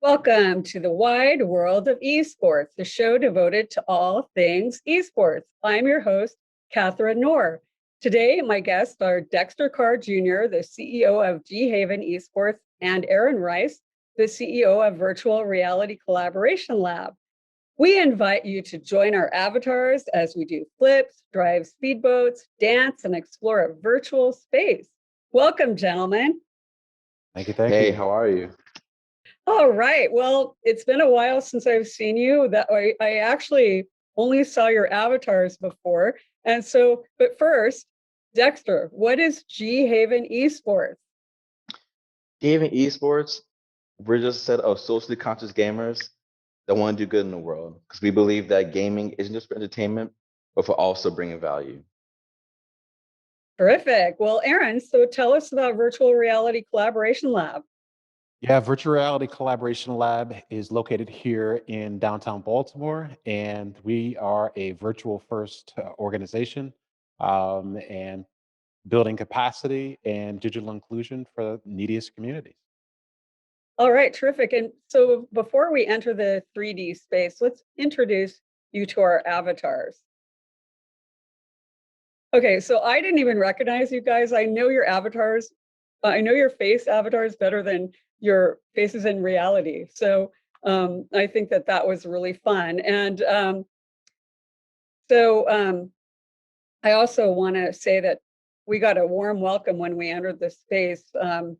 Welcome to the wide world of esports, the show devoted to all things esports. I'm your host, Katharine Nohr. Today, my guests are Dexter Carr Jr., the CEO of G-Haven Esports, and Aaron Rice, the CEO of Virtual Reality Collaboration Lab. We invite you to join our avatars as we do flips, drive speedboats, dance, and explore a virtual space. Welcome, gentlemen. Thank you. Hey, how are you? All right. Well, it's been a while since I've seen you. That I actually only saw your avatars before. And so, but first, Dexter, what is G-Haven Esports? G-Haven Esports, we're just a set of socially conscious gamers that want to do good in the world because we believe that gaming isn't just for entertainment, but for also bringing value. Terrific. Well, Aaron, so tell us about Virtual Reality Collaboration Lab. Yeah, Virtual Reality Collaboration Lab is located here in downtown Baltimore, and we are a virtual first organization and building capacity and digital inclusion for the neediest communities. All right, terrific. And so before we enter the 3D space, let's introduce you to our avatars. Okay, so I didn't even recognize you guys. I know your avatars. I know your face avatars better than your faces in reality. So I think that was really fun. And I also want to say that we got a warm welcome when we entered the space and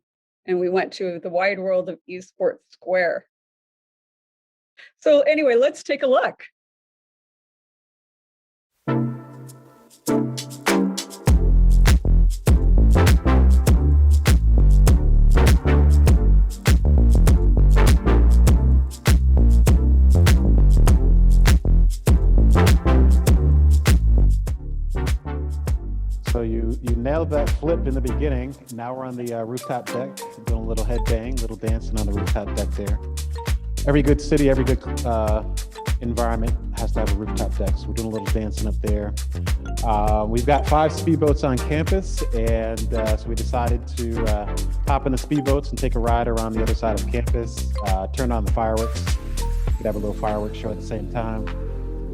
we went to the wide world of Esports Square. So anyway, let's take a look. So you nailed that flip in the beginning. Now we're on the rooftop deck, doing a little head bang, little dancing on the rooftop deck there. Every good city, every good environment has to have a rooftop deck. So we're doing a little dancing up there. We've got 5 speedboats on campus, and so we decided to hop in the speedboats and take a ride around the other side of campus, turn on the fireworks. We could have a little fireworks show at the same time.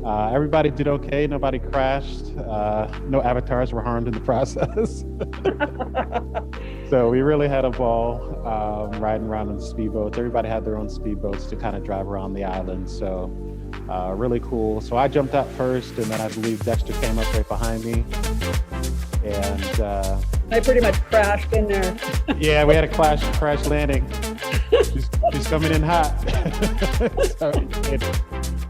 Everybody did okay. Nobody crashed. No avatars were harmed in the process. So we really had a ball riding around on the speedboats. Everybody had their own speedboats to kind of drive around the island. So really cool. So I jumped out first, and then I believe Dexter came up right behind me. And I pretty much crashed in there. Yeah, we had a crash landing. She's coming in hot.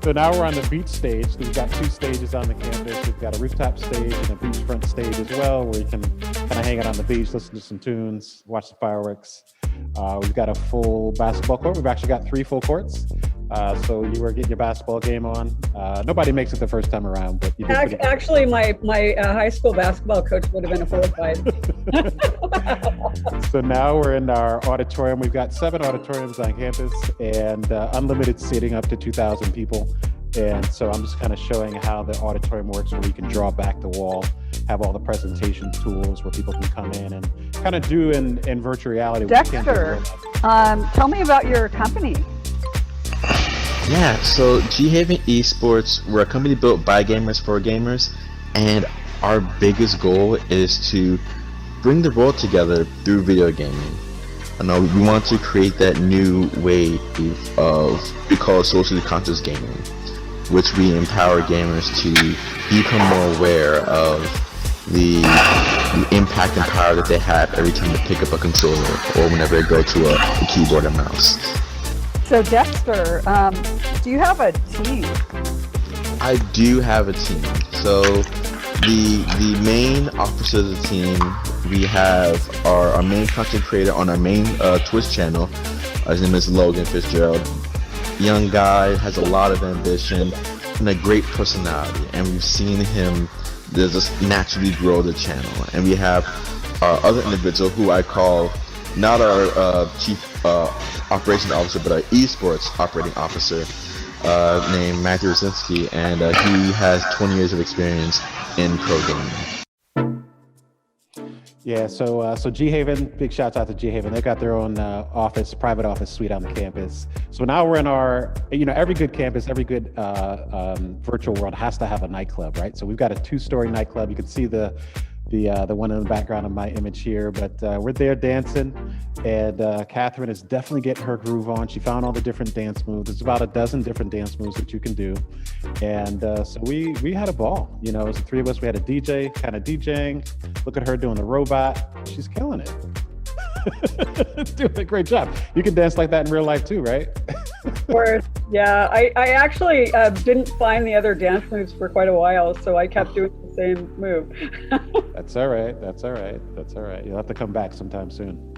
So now we're on the beach stage. We've got 2 stages on the campus. We've got a rooftop stage and a beachfront stage as well, where you can kind of hang out on the beach, listen to some tunes, watch the fireworks. We've got a full basketball court. We've actually got 3 full courts. So you were getting your basketball game on. Nobody makes it the first time around, but you did. Actually, my high school basketball coach would have been horrified. So now we're in our auditorium. We've got 7 auditoriums on campus and unlimited seating up to 2,000 people. And so I'm just kind of showing how the auditorium works, where you can draw back the wall, have all the presentation tools where people can come in and kind of do in virtual reality. Dexter, tell me about your company. Yeah, so G-Haven Esports, we're a company built by gamers for gamers, and our biggest goal is to bring the world together through video gaming. We want to create that new wave of, we call it socially conscious gaming, which we empower gamers to become more aware of the impact and power that they have every time they pick up a controller or whenever they go to a keyboard and mouse. So Dexter, do you have a team? I do have a team. So the main officers of the team, we have our main content creator on our main Twitch channel. His name is Logan Fitzgerald. Young guy, has a lot of ambition, and a great personality, and we've seen him just naturally grow the channel. And we have our other individual who I call not our chief operations officer, but our esports operating officer, named Matthew Rosinski, and he has 20 years of experience in pro gaming. Yeah, so G Haven, big shouts out to G Haven. They got their own private office suite on the campus. So now we're in our, every good campus, every good virtual world has to have a nightclub, right? So we've got a 2-story nightclub. You can see the one in the background of my image here, but we're there dancing, and Katharine is definitely getting her groove on. She found all the different dance moves. There's about a dozen different dance moves that you can do, and so we had a ball. It was the 3 of us. We had a DJ kind of DJing. Look at her doing the robot. She's killing it. Doing a great job. You can dance like that in real life too, right? Of course. Yeah, I actually didn't find the other dance moves for quite a while, so I kept doing the same move. That's all right. That's all right. That's all right. You'll have to come back sometime soon.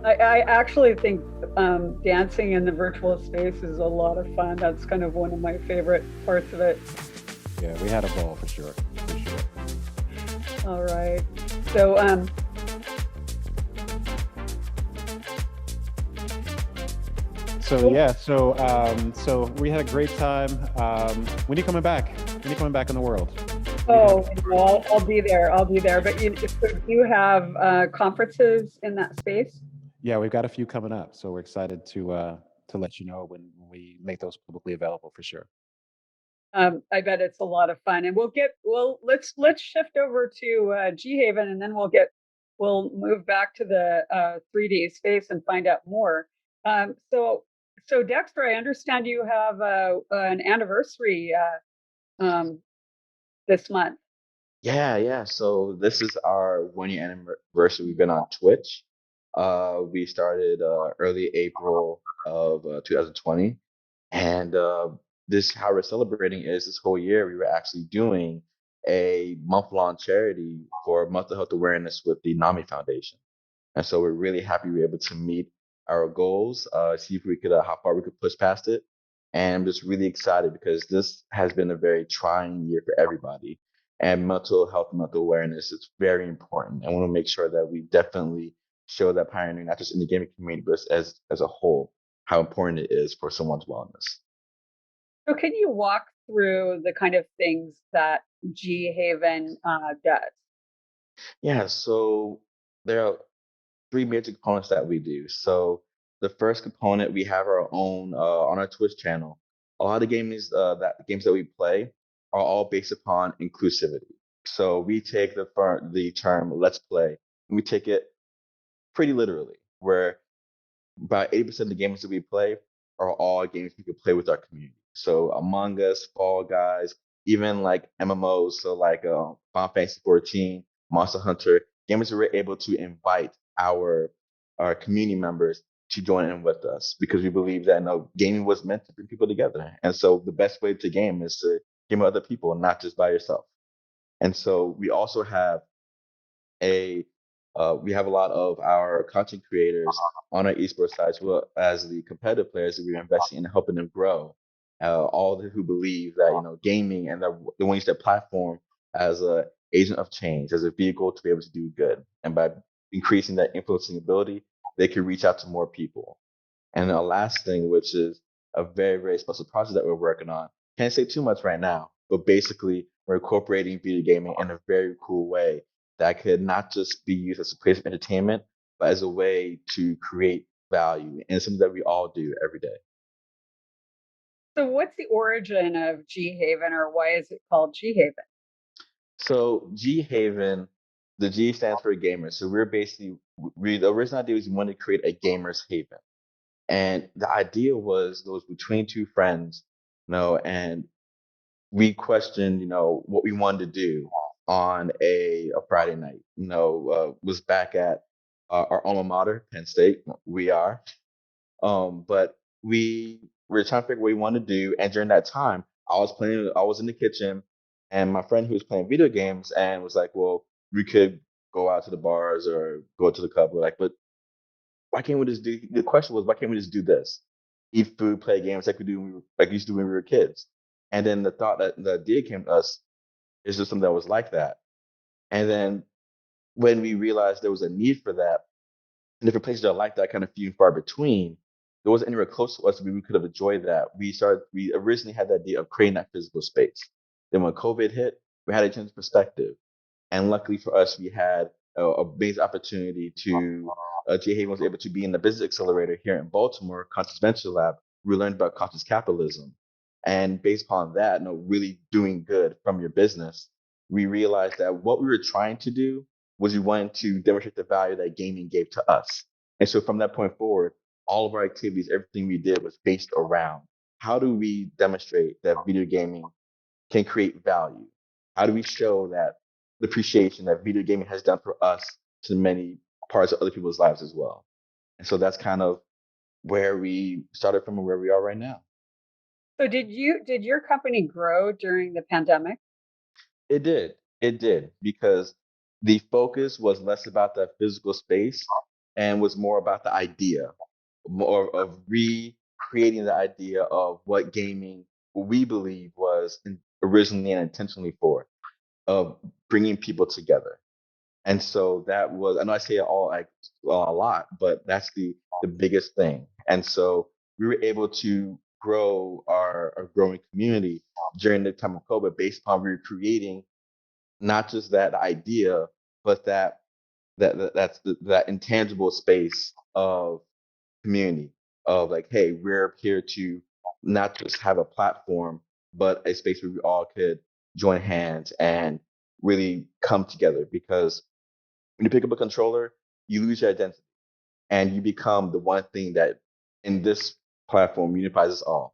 I actually think dancing in the virtual space is a lot of fun. That's kind of one of my favorite parts of it. Yeah, we had a ball for sure. For sure. All right. So so we had a great time. When are you coming back? When are you coming back in the world? I'll be there. I'll be there. But do you have conferences in that space? Yeah, we've got a few coming up, so we're excited to let you know when we make those publicly available for sure. I bet it's a lot of fun, and let's shift over to G Haven, and then we'll move back to the 3D space and find out more. So Dexter, I understand you have an anniversary this month. Yeah. So this is our 1 year anniversary. We've been on Twitch. We started early April of 2020, and this how we're celebrating is this whole year we were actually doing a month-long charity for mental health awareness with the NAMI Foundation. And so we're really happy we were able to meet our goals, see if we could, how far we could push past it. And I'm just really excited because this has been a very trying year for everybody. And mental health and mental awareness is very important. And we want to make sure that we definitely show that pioneering, not just in the gaming community, but as a whole, how important it is for someone's wellness. So can you walk through the kind of things that G Haven does? Yeah, so there are 3 major components that we do. So the first component, we have our own on our Twitch channel. A lot of games that we play are all based upon inclusivity. So we take the term "let's play" and we take it pretty literally, where about 80% of the games that we play are all games we could play with our community. So Among Us, Fall Guys, even like MMOs, so like Final Fantasy 14, Monster Hunter, games that we're able to invite our community members to join in with us because we believe that gaming was meant to bring people together. And so the best way to game is to game with other people, not just by yourself. And so we also have we have a lot of our content creators on our esports side, as well as the competitive players that we're investing in helping them grow. All who believe that gaming and the ones that platform as a agent of change, as a vehicle to be able to do good, and by increasing that influencing ability, they can reach out to more people. And the last thing, which is a very, very special project that we're working on, can't say too much right now, but basically we're incorporating video gaming in a very cool way that could not just be used as a place of entertainment, but as a way to create value and something that we all do every day. So what's the origin of G Haven, or why is it called G Haven? So G Haven, the G stands for gamers. So the original idea was we wanted to create a gamers haven. And the idea was it was between 2 friends, and we questioned, what we wanted to do on a Friday night. Was back at our alma mater, Penn State. We are, but we were trying to figure what we wanted to do. And during that time, I was in the kitchen, and my friend who was playing video games and was like, "Well, we could go out to the bars or go to the club." We're like, "But why can't we just do?" The question was, "Why can't we just do this?" eat food, play games like like we used to do when we were kids. And then the thought that the idea came to us is just something that was like that. And then when we realized there was a need for that, and different places that are like that kind of few and far between, there wasn't anywhere close to us where we could have enjoyed that. We originally had the idea of creating that physical space. Then when COVID hit, we had a change of perspective. And luckily for us, we had a big opportunity to, Jay Haven was able to be in the business accelerator here in Baltimore, Conscious Venture Lab. We learned about conscious capitalism. And based upon that, really doing good from your business, we realized that what we were trying to do was we wanted to demonstrate the value that gaming gave to us. And so from that point forward, all of our activities, everything we did was based around how do we demonstrate that video gaming can create value? How do we show that the appreciation that video gaming has done for us to many parts of other people's lives as well? And so that's kind of where we started from and where we are right now. So did your company grow during the pandemic? It did. It did because the focus was less about the physical space and was more about the idea, more of recreating the idea of what gaming we believe was originally and intentionally for, of bringing people together. And so that was, I know I say it all like a lot, but that's the biggest thing. And so we were able to grow our growing community during the time of COVID based upon we were creating not just that idea, but that intangible space of community of like, hey, we're here to not just have a platform, but a space where we all could join hands and really come together. Because when you pick up a controller, you lose your identity and you become the one thing that in this platform unifies us all.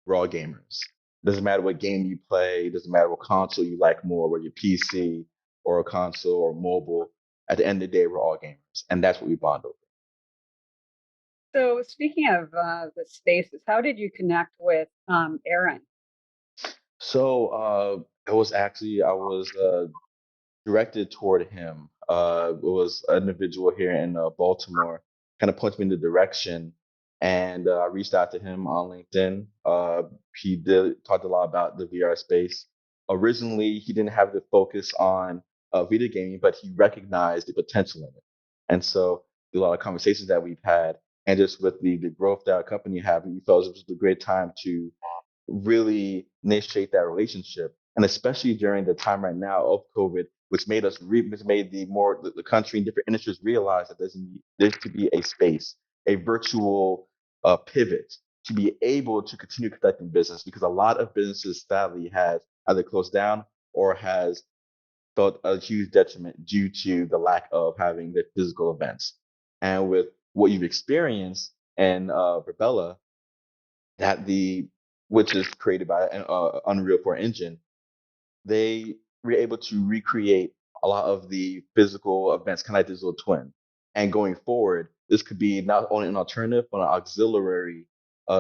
We're all gamers. Doesn't matter what game you play, doesn't matter what console you like more, whether you're PC or a console or mobile. At the end of the day, we're all gamers, and that's what we bond over. So speaking of the spaces, how did you connect with Aaron? So it was actually I was directed toward him. It was an individual here in Baltimore, kind of pointed me in the direction, and I reached out to him on LinkedIn. He did talked a lot about the VR space. Originally, he didn't have the focus on video gaming, but he recognized the potential in it, and so through a lot of conversations that we've had, and just with the growth that our company had, we felt it was a great time to really initiate that relationship. And especially during the time right now of COVID, which made which made the country and different industries realize that there to be a space, a virtual pivot to be able to continue conducting business because a lot of businesses sadly has either closed down or has felt a huge detriment due to the lack of having the physical events. And with what you've experienced in Verbella, that the which is created by an Unreal 4 engine, they were able to recreate a lot of the physical events, kind of like digital twin. And going forward, this could be not only an alternative, but an auxiliary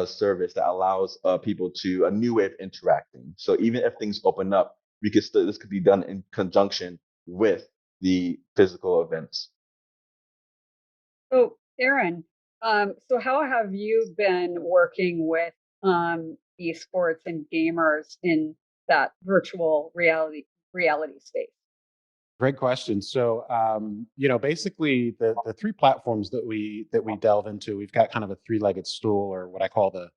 service that allows people to a new way of interacting. So even if things open up, we could still this could be done in conjunction with the physical events. So Aaron, so how have you been working with esports and gamers in that virtual reality space? Great question. So, basically the three platforms that we delve into, we've got kind of a three-legged stool, or what I call the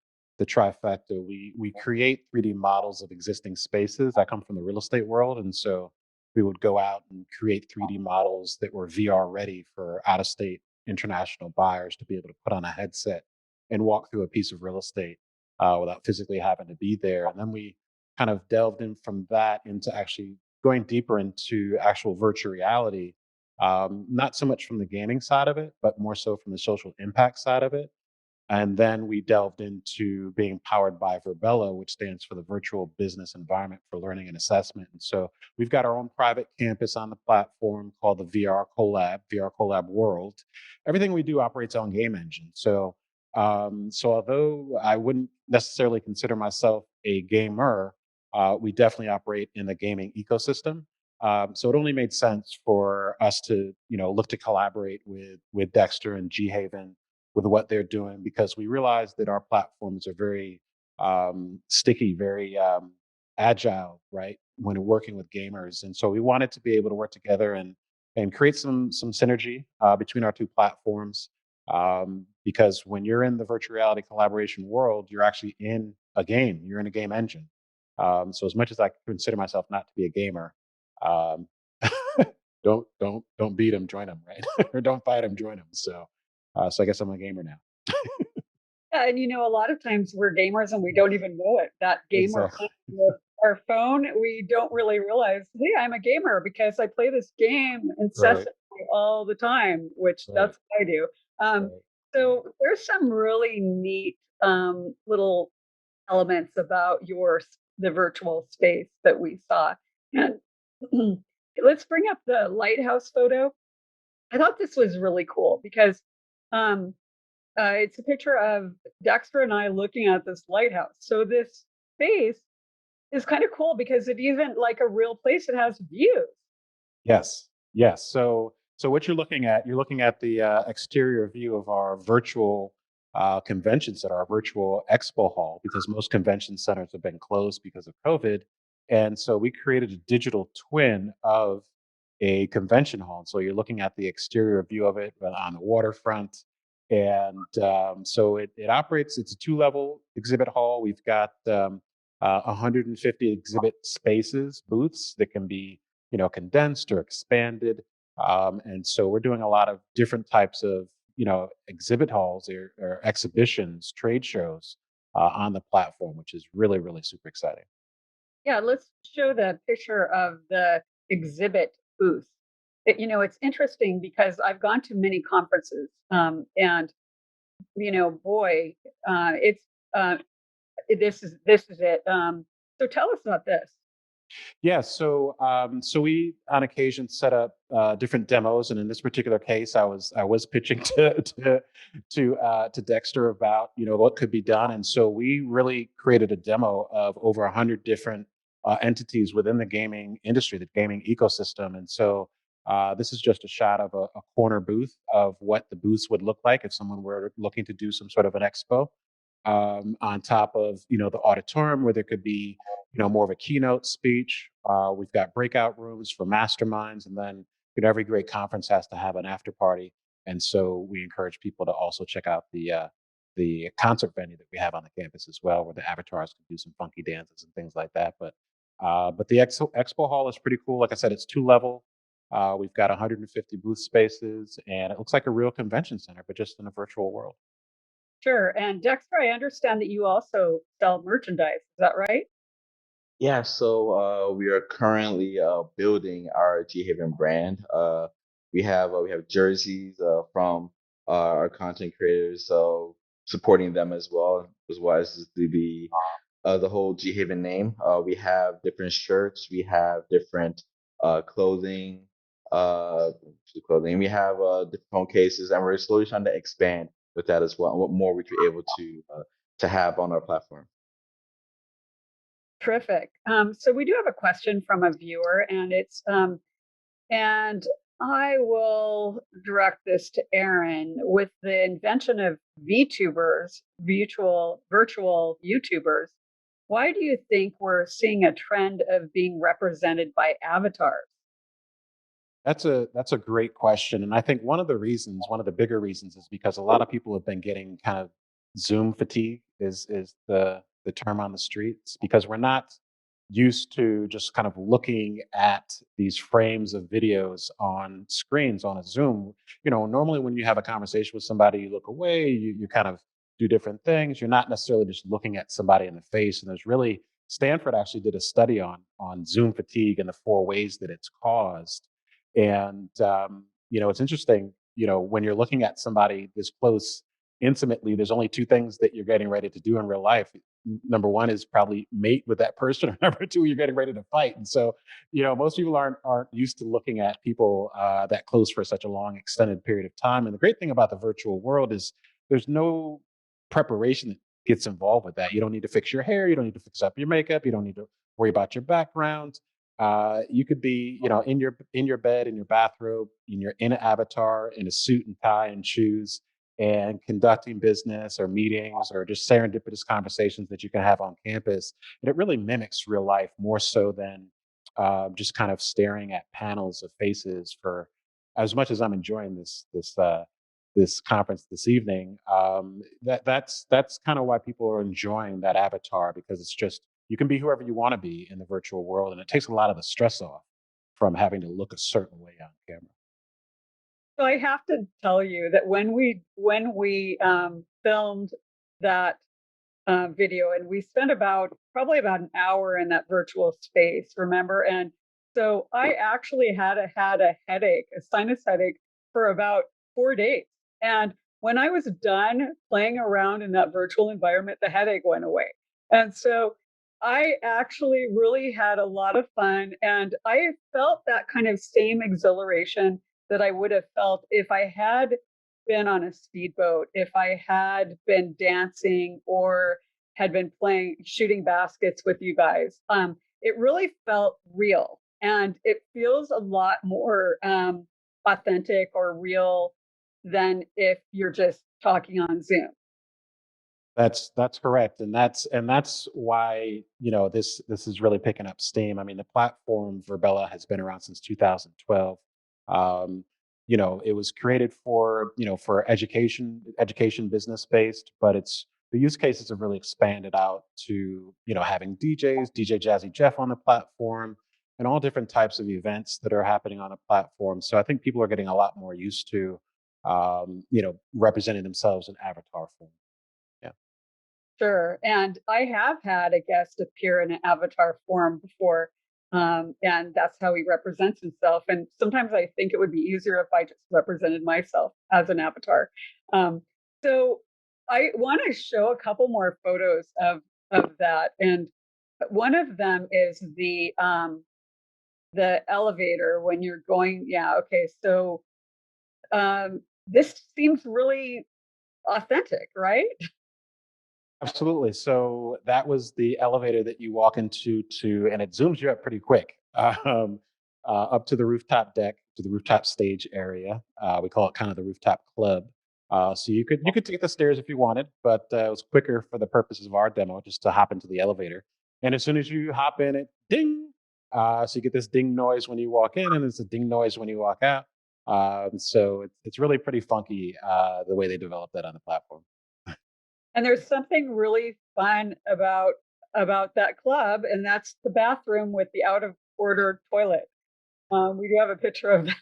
trifecta. We create 3D models of existing spaces. I come from the real estate world, and so we would go out and create 3D models that were VR ready for out-of-state international buyers to be able to put on a headset and walk through a piece of real estate without physically having to be there. And then we kind of delved in from that into actually going deeper into actual virtual reality, not so much from the gaming side of it, but more so from the social impact side of it. And then we delved into being powered by Verbella, which stands for the Virtual Business Environment for Learning and Assessment. And so we've got our own private campus on the platform called the VR Collab World. Everything we do operates on game engine. So although I wouldn't necessarily consider myself a gamer, we definitely operate in the gaming ecosystem. So it only made sense for us to, look to collaborate with Dexter and G Haven with what they're doing, because we realize that our platforms are very sticky, very agile, right? When we're working with gamers, and so we wanted to be able to work together and create some synergy between our two platforms. Because when you're in the virtual reality collaboration world, you're actually in a game. You're in a game engine. So as much as I consider myself not to be a gamer, um, don't beat him, join him, right? Or don't fight him, join him. So I guess I'm a gamer now. Yeah, and a lot of times we're gamers and we don't even know it. That game we're Exactly. playing with our phone, we don't really realize, hey, I'm a gamer because I play this game Right. incessantly all the time, which Right. that's what I do. Um, Right. so there's some really neat little elements about the virtual space that we saw. And let's bring up the lighthouse photo. I thought this was really cool because um, it's a picture of Dexter and I looking at this lighthouse. So this space is kind of cool because it isn't like a real place. It has views. Yes. Yes. So what you're looking at the exterior view of our virtual convention center, our virtual expo hall, because most convention centers have been closed because of COVID. And so we created a digital twin of a convention hall. And so you're looking at the exterior view of it on the waterfront. And so it operates, it's a two-level exhibit hall. We've got 150 exhibit spaces, booths that can be condensed or expanded. And so we're doing a lot of different types of, exhibit halls or exhibitions, trade shows on the platform, which is really, really super exciting. Yeah, let's show the picture of the exhibit booth. It's interesting because I've gone to many conferences, and boy, it's uh, this is it. So tell us about this. Yeah, so we on occasion set up different demos, and in this particular case, I was pitching to Dexter about what could be done, and so we really created a demo of over 100 different entities within the gaming industry, the gaming ecosystem, and so this is just a shot of a corner booth of what the booths would look like if someone were looking to do some sort of an expo. On top of the auditorium where there could be more of a keynote speech. We've got breakout rooms for masterminds, and then every great conference has to have an after party, and so we encourage people to also check out the concert venue that we have on the campus as well, where the avatars can do some funky dances and things like that. But the expo hall is pretty cool. Like I said, it's two level. We've got 150 booth spaces, and it looks like a real convention center, but just in a virtual world. Sure. And Dexter, I understand that you also sell merchandise. Is that right? Yeah, so we are currently building our G Haven brand. We have jerseys from our content creators, so supporting them as well as the whole G Haven name. We have different shirts, we have different clothing, clothing. We have different phone cases, and we're slowly trying to expand with that as well, and what more we could able to have on our platform. Terrific. So we do have a question from a viewer, and I will direct this to Aaron. With the invention of VTubers, virtual YouTubers, why do you think we're seeing a trend of being represented by avatars? That's a great question, and I think one of the bigger reasons, is because a lot of people have been getting kind of Zoom fatigue, is the term on the streets, because we're not used to just kind of looking at these frames of videos on screens on a Zoom. Normally when you have a conversation with somebody, you look away, you kind of do different things. You're not necessarily just looking at somebody in the face. And there's really Stanford actually did a study on Zoom fatigue and the four ways that it's caused. And it's interesting. When you're looking at somebody this close, intimately, there's only two things that you're getting ready to do in real life. Number one is probably mate with that person, or number two, you're getting ready to fight. And so, most people aren't used to looking at people that close for such a long, extended period of time. And the great thing about the virtual world is there's no preparation that gets involved with that. You don't need to fix your hair, you don't need to fix up your makeup, you don't need to worry about your background. You could be, in your bed, in your bathrobe, in an avatar, in a suit and tie and shoes, and conducting business or meetings or just serendipitous conversations that you can have on campus. And it really mimics real life more so than just kind of staring at panels of faces for as much as I'm enjoying this conference this evening. That's kind of why people are enjoying that avatar, because it's just you can be whoever you want to be in the virtual world, and it takes a lot of the stress off from having to look a certain way on camera. So I have to tell you that when we filmed that video, and we spent probably about an hour in that virtual space, remember? And so I actually had a headache, a sinus headache, for about 4 days. And when I was done playing around in that virtual environment, the headache went away. And so I actually really had a lot of fun, and I felt that kind of same exhilaration that I would have felt if I had been on a speedboat, if I had been dancing or had been playing shooting baskets with you guys. It really felt real, and it feels a lot more authentic or real than if you're just talking on Zoom. That's correct, and that's why this is really picking up steam. I mean, the platform Verbella has been around since 2012. Um, it was created for for education business based, but it's the use cases have really expanded out to having DJs, DJ Jazzy Jeff on the platform, and all different types of events that are happening on a platform. So I think people are getting a lot more used to representing themselves in avatar form. Yeah. Sure. And I have had a guest appear in an avatar form before. And that's how he represents himself. And sometimes I think it would be easier if I just represented myself as an avatar. Um, so I want to show a couple more photos of that. And one of them is the elevator when you're going. Yeah. Okay. So this seems really authentic, right? Absolutely. So that was the elevator that you walk into and it zooms you up pretty quick, up to the rooftop deck, to the rooftop stage area. We call it kind of the rooftop club. So you could take the stairs if you wanted, but it was quicker for the purposes of our demo just to hop into the elevator. And as soon as you hop in, it ding. So you get this ding noise when you walk in, and it's a ding noise when you walk out. So it's really pretty funky the way they developed that on the platform. And there's something really fun about that club, and that's the bathroom with the out of order toilet. We do have a picture of that.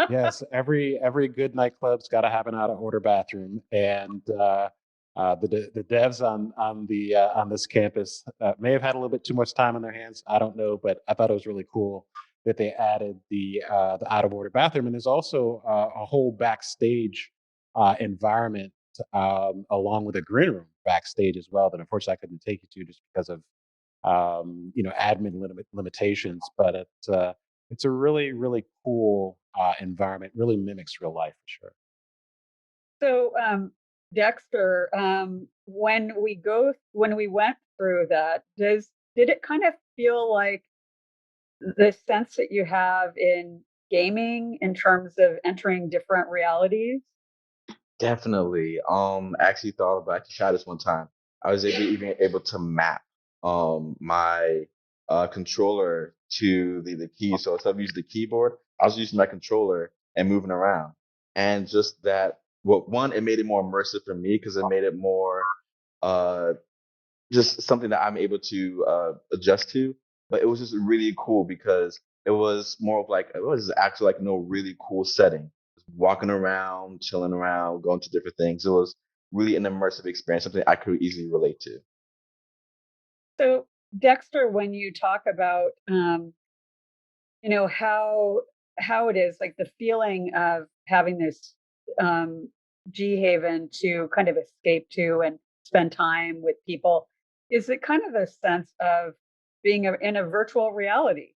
Yes, every good nightclub's got to have an out of order bathroom, and the devs on this campus may have had a little bit too much time on their hands. I don't know, but I thought it was really cool that they added the out of order bathroom, and there's also a whole backstage environment along with a green room backstage as well that unfortunately I couldn't take you to just because of admin limitations, but it's a really, really cool environment. Really mimics real life for sure. So, Dexter, when we went through that, did it kind of feel like the sense that you have in gaming in terms of entering different realities? Definitely. I actually thought about, I actually tried this one time. I was even able to map my controller to the key. So instead of using the keyboard, I was using my controller and moving around. And just that, well, one, it made it more immersive for me because it made it more uh just something that I'm able to adjust to. But it was just really cool because it was more of like it was actually like no really cool setting. Walking around, chilling around, going to different things. It was really an immersive experience, something I could easily relate to. So, Dexter, when you talk about how it is like the feeling of having this um, G haven to kind of escape to and spend time with people. Is it kind of a sense of being in a virtual reality?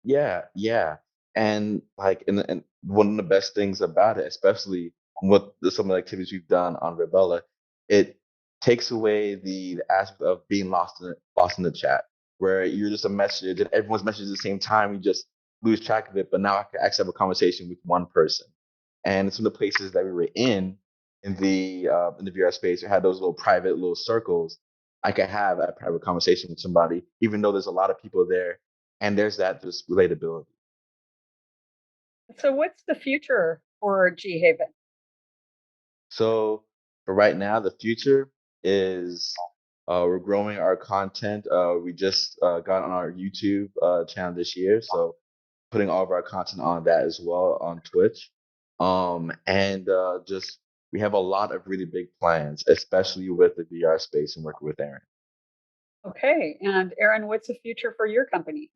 Yeah, yeah. And like, and one of the best things about it, especially with some of the activities we've done on Rebella, it takes away the aspect of being lost in the chat, where you're just a message and everyone's messaging at the same time. You just lose track of it. But now I can actually have a conversation with one person. And some of the places that we were in, in the VR space or had those little private little circles, I could have a private conversation with somebody, even though there's a lot of people there, and there's that this relatability. So what's the future for G Haven? So for right now, the future is we're growing our content. We just got on our YouTube channel this year, so putting all of our content on that as well on Twitch. And just we have a lot of really big plans, especially with the VR space and working with Aaron. Okay. And Aaron, what's the future for your company?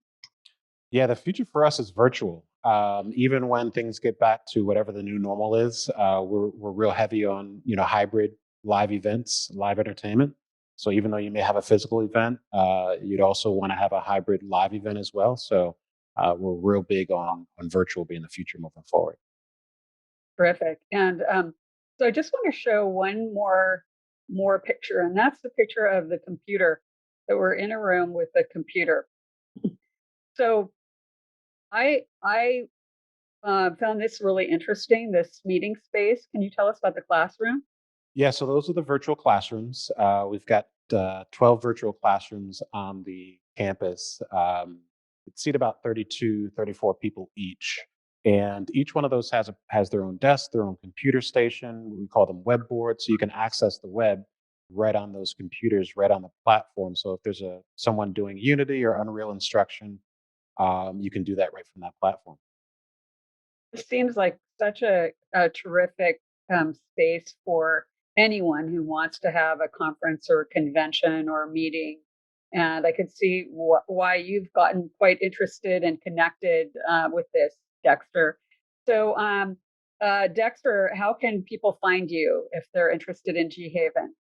Yeah, the future for us is virtual. Even when things get back to whatever the new normal is, we're real heavy on hybrid live events, live entertainment. So even though you may have a physical event, you'd also want to have a hybrid live event as well. So we're real big on virtual being the future moving forward. Terrific. And so I just want to show one more picture, and that's the picture of the computer that we're in a room with the computer. So I found this really interesting, this meeting space. Can you tell us about the classroom? Yeah, so those are the virtual classrooms. We've got 12 virtual classrooms on the campus. It seat about 32, 34 people each. And each one of those has their own desk, their own computer station. We call them web boards. So you can access the web right on those computers, right on the platform. So if there's someone doing Unity or Unreal instruction, you can do that right from that platform. It seems like such a terrific space for anyone who wants to have a conference or convention or meeting. And I could see why you've gotten quite interested and connected with this, Dexter. So, Dexter, how can people find you if they're interested in G Haven?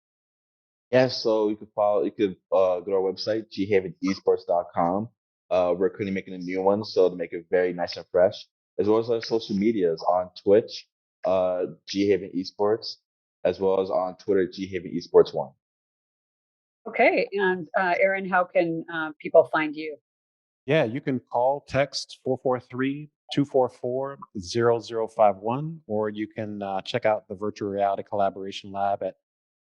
Yeah, so you could go to our website, ghavenesports.com. We're currently making a new one, so to make it very nice and fresh, as well as our social medias on Twitch, Ghaven Esports, as well as on Twitter, Ghaven Esports One. Okay. And Aaron, how can people find you? Yeah, you can call, text 443-244-0051, or you can check out the virtual reality collaboration lab at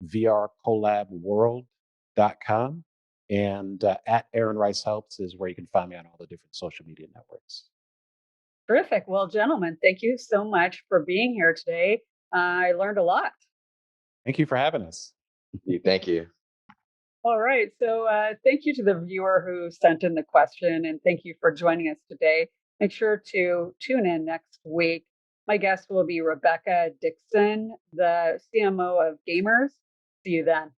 vrcollabworld.com. And at Aaron Rice Helps is where you can find me on all the different social media networks. Terrific. Well, gentlemen, thank you so much for being here today. I learned a lot. Thank you for having us. Thank you. All right. So thank you to the viewer who sent in the question, and thank you for joining us today. Make sure to tune in next week. My guest will be Rebecca Dixon, the CMO of Gamers. See you then.